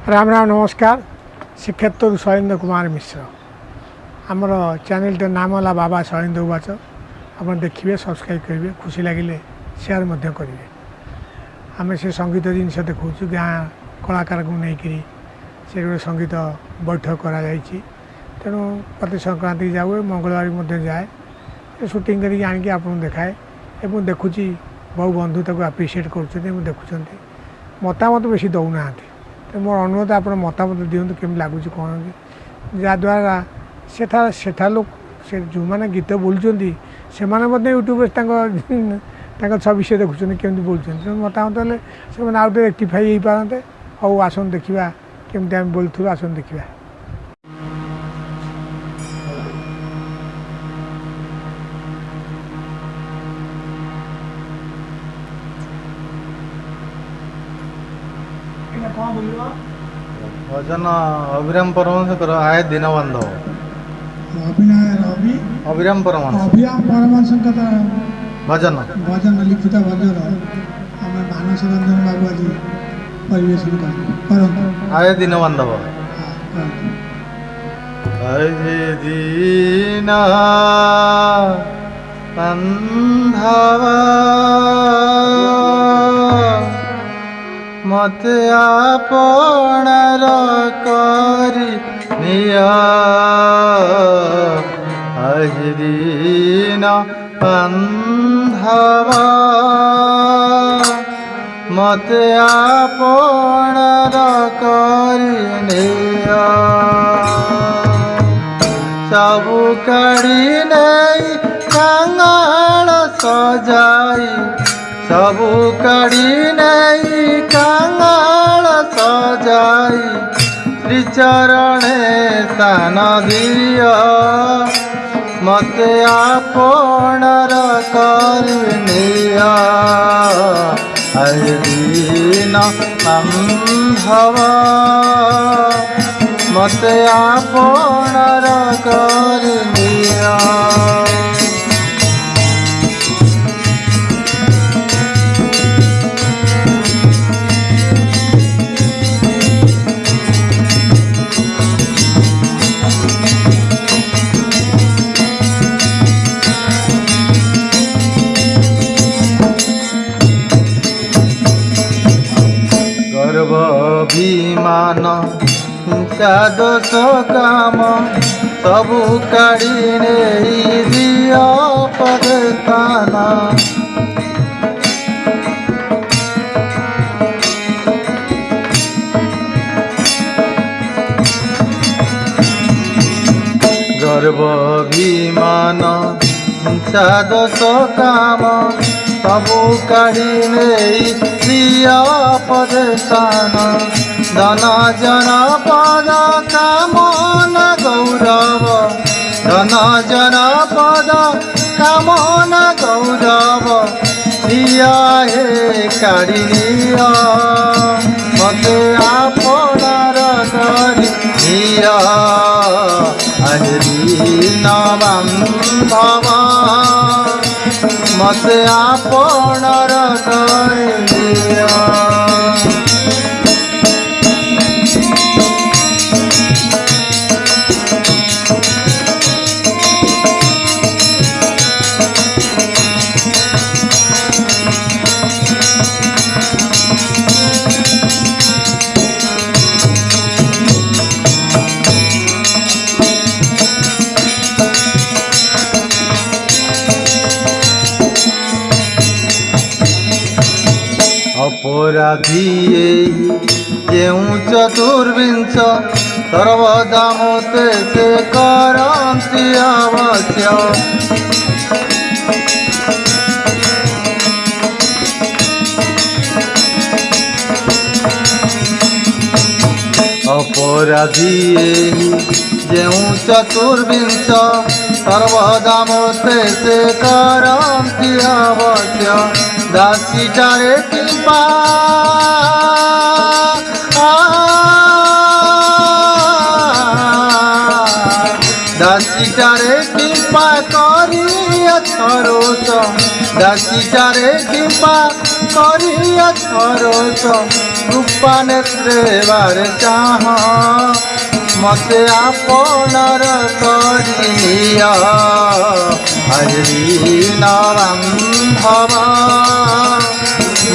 राम राम नमस्कार। श्रीक्षेत्र शैलेन्द्र कुमार मिश्र आमर चैनल नाम है बाबा शैलेन्द्र उवाच। आप देखिए सब्सक्राइब करेंगे, खुशी लगे शेयर करेंगे। आम से संगीत जिनस देखा गाँ कलाकार को लेकर से गोटे संगीत बैठक करा तेणु प्रति संक्रांति जाए मंगलवार जाए शूटिंग करके आणिक आप देखाए और देखुची बहु बंधु तक आप्रिसीएट कर देखुं मतामत बेसी दौना तो मोर अनुरोध आप मतामत दिंतु केमी लगुच कौन जहाद्वारा सेठा लोग से जो मैंने गीत बोलुँच से यूट्यूब छवि से देखुं केमी बोलुँ मतामत हेल्ले से आउट रेक्टिफाई हो पारते। हौ आसन देखा केमती आम बोलूँ आसन देखा। भजन अभिराम परमहंस आए दीन बांधव अभिराम परमहंस भजन भजन लिखित भजन आम मानस रंजन बाबू आज परिवेशन कर आए दीन बांधव आए दीन बांधव मते आपणार करी निया आहि दीन बांधव मते आपणार करी निया सबु काढ़ी नहीं कांगाल सजाई सबु काढ़ी नहीं कांगाल सजाई श्रीचरणे स्थान दिया मते आपणार करनिया आए दीन बांधव मते आपणार करनिया। अभिमान दोष काम सबु काढ़ी नहीं दिया पदस्थान गर्भाभिमान दोष काम सबु काढ़ी नहीं दिया पदस्थान धन जन पद कामन गौरव धन जन पद कामन गौरव दिया हे काढ़ी निया मते आपणार करनिया आहि दीन बांधव मते आपणार करनिया। अपराधी ଯେଉଁ ଚତୁର୍ବିଂଶ ସର୍ବଦା ମୋତେ ସେ କରନ୍ତି ଅବଶ୍ୟ अपराधी ଯେଉଁ ଚତୁର୍ବିଂଶ ସର୍ବଦା ମୋତେ ସେ କରନ୍ତି ଅବଶ୍ୟ दासीटारे कृपा दासीटारे कृपा करिया थरोस दासीटारे कृपा करिया थरोस କୃପା ନେତ୍ରେ ବାରେ ଚାହ ମତେ ଆପଣାର କରିନିଅ ହରି ନରମ୍ଭବ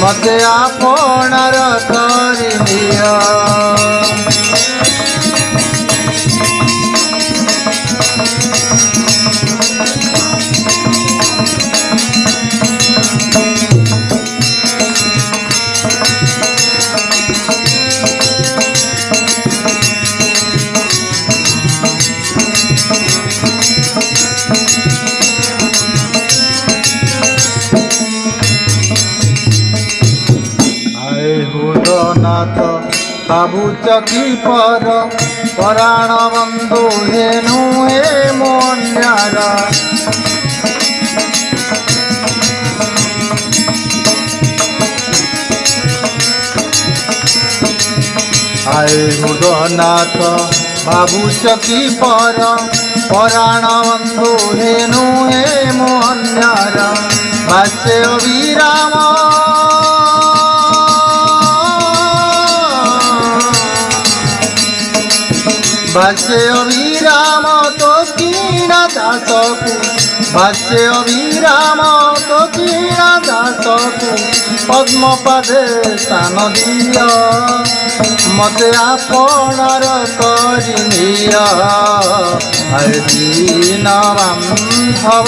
ମତେ ଆପଣାର କରିନିଅ। ନାଥ ଭାବୁଛ କି ପର ପରାଣ ବନ୍ଧୁ ହେନୁ ହେ ମନ୍ୟାର ଆଏ ହୃଦନାଥ ଭାବୁଛ କି ପର ପରାଣ ବନ୍ଧୁ ହେନୁ ହେ ମନ୍ୟାର ବାସେ ଅବିରାମ ভাষ্যে অবিরাম তো কিনা দাসকু ভাষ্যে অবিরাম তো কিনা দাসকু পদ্মপাদে স্থান দিয় মতে আপনার করি নিয় হরি নরম্ভব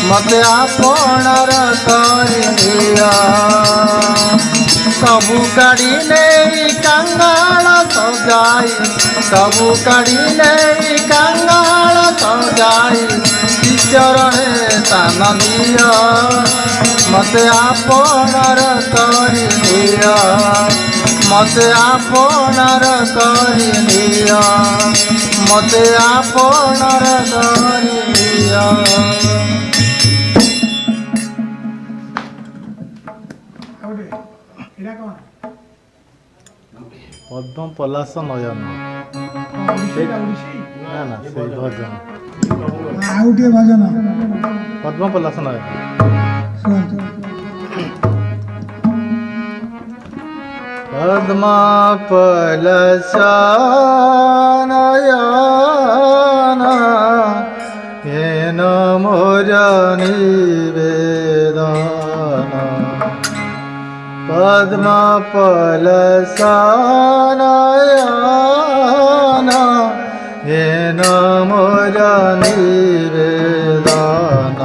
মতে আপনার করি নিয়। सबु काढ़ी नहीं कंगाल सजाई सबु काढ़ी नहीं कंगाल सजाई चरणे स्थान दिय मते आपणार करी निय मते आपणार करी निय मते आपणार करी निय। पद्म पलाश नयन ना ना से भजन ଆଉ ଟିକେ ଭଜନ पद्म पलाश नयन ଶୁଣନ୍ତୁ। पद्म पलाश नयन येन मोर निवेदन पद्म पलाश नयन येन मोर निवेदन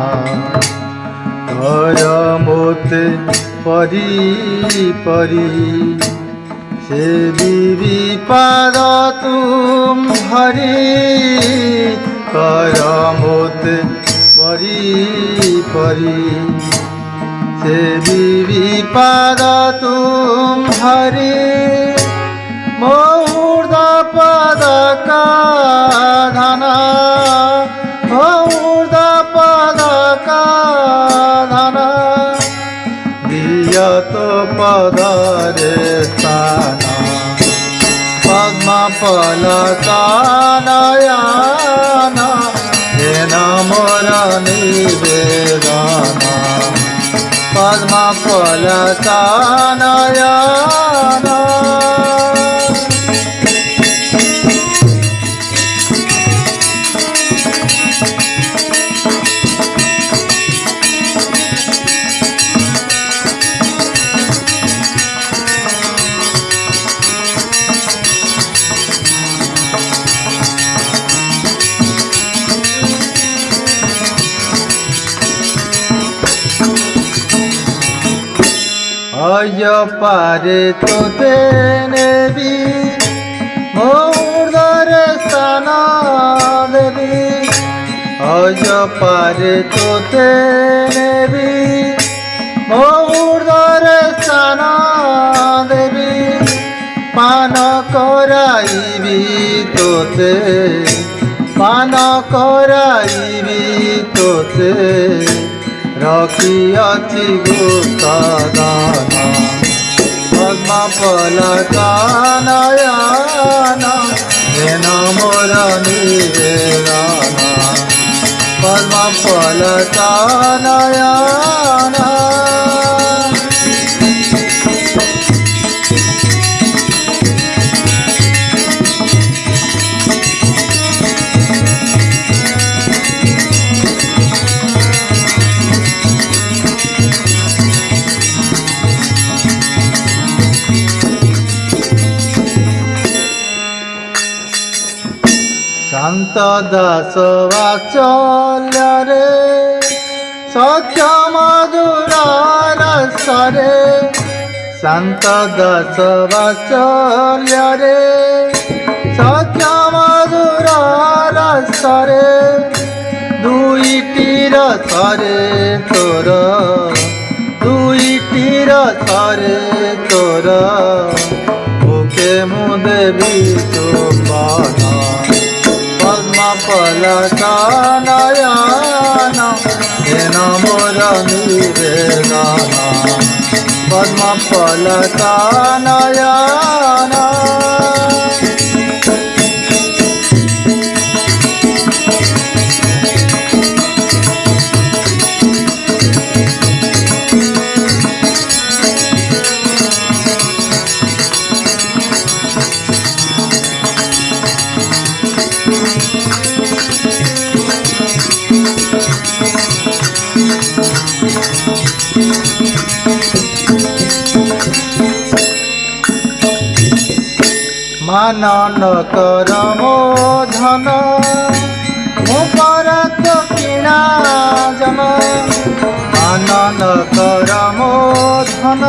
कर मोते परी परी से विपाद तुम हरि कर मोते परी परी से विपाद तुम हरि मुहूर्त पद का धना मुहूर्त पद का धना दियत पद रे स्थान पद्म पलक नयन येन मोर निवेदन पद्म पलक नयन। अय पारे तो देने भी मोर स्थान देवी अय पारे तो देने भी मोर स्थान देवी पान कराइबी तोते पान कराइबी तोते रखिअछि गुप्त दान पद्म पलक नयन येन मोर निवेदन पद्म पलक नयन। শান্ত দাস বাচল্যরে সখ্য মধুর রসরে শান্ত দাস বাচল্যরে সখ্য মধুর রসরে দুইটি রসরে তোর দুইটি রসরে তোর বুকে মু দেবী চুম্বন পদ্ম পলক নয়ন হেন মোর নিবেদন পদ্ম পলক নয়ন মানন কর মো ধন মো পরত কিণা জন মানন কর মো ধন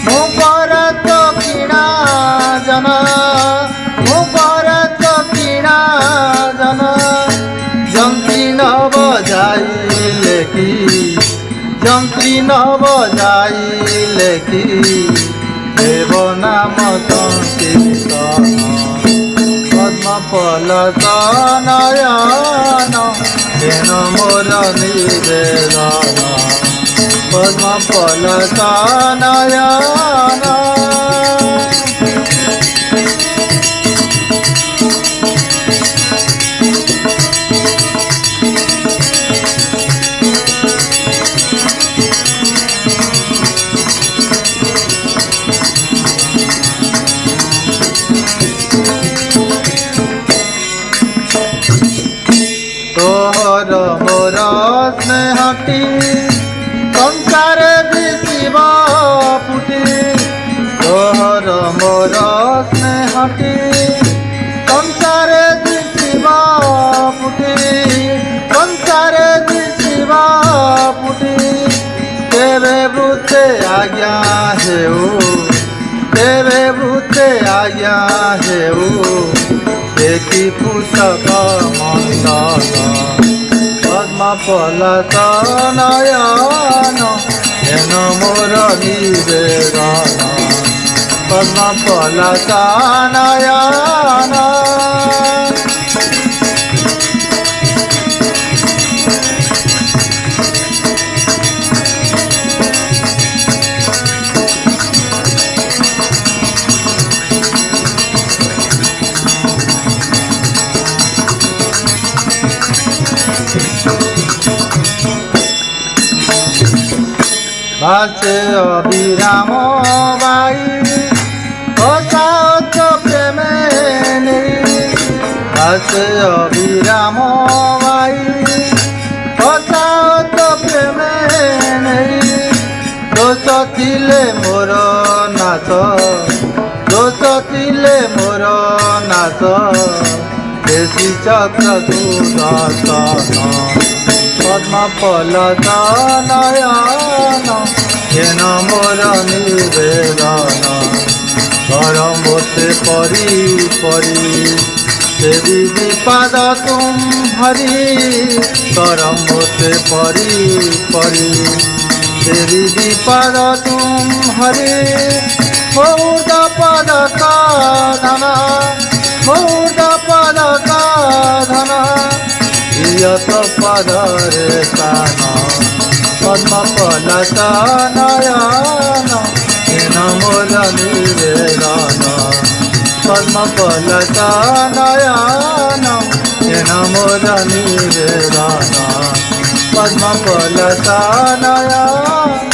মো পরত কিণা জন মো পরত কিণা জন যন্ত্রী ন বজাইলে কি যন্ত্রী ন বজাইলে কি দেব নাম সংকীর্তন পদ্ম পলক নয়ন হেন মোর নিবেদন পদ্ম পলক নয়ন তোহর মোর স্নেহটি সংসারে দিশিব পুটি তোহর মোর স্নেহটি সংসারে দিশিব পুটি সংসারে দিশিব পুটি কেবে বৃতে আজ্ঞা হেউ কেবে বৃতে আজ্ঞা হেউ দেখি পুস্তক মন্দন পদ্ম পলক নয়ন হেন মোর নিবেদন পদ্ম পলক নয়ন ভাসে অবিরাম বাই অসাত প্রেমে নেই ভাসে অবিরাম বাই অসাত প্রেমে নেই দোষ ଥିଲେ মোর নাশ দোষ ଥିଲେ মোর নাশ দেশি চক্র সুদর্শন পদ্ম পলক নয়ন হেন মোর নিবেদন কর মোতে পরি পরি দেবী বিপাদ তুম হরি কর মোতে পরি পরি দেবী বিপাদ তুম হরি মৌদ পদ ধন মৌদ পদ ধন ইয়ত পদরে স্থান পদ্ম পলক নয়ন হেন মোর নিবেদন পদ্ম পলক নয়ন হেন মোর নিবেদন পদ্ম পলক নয়ন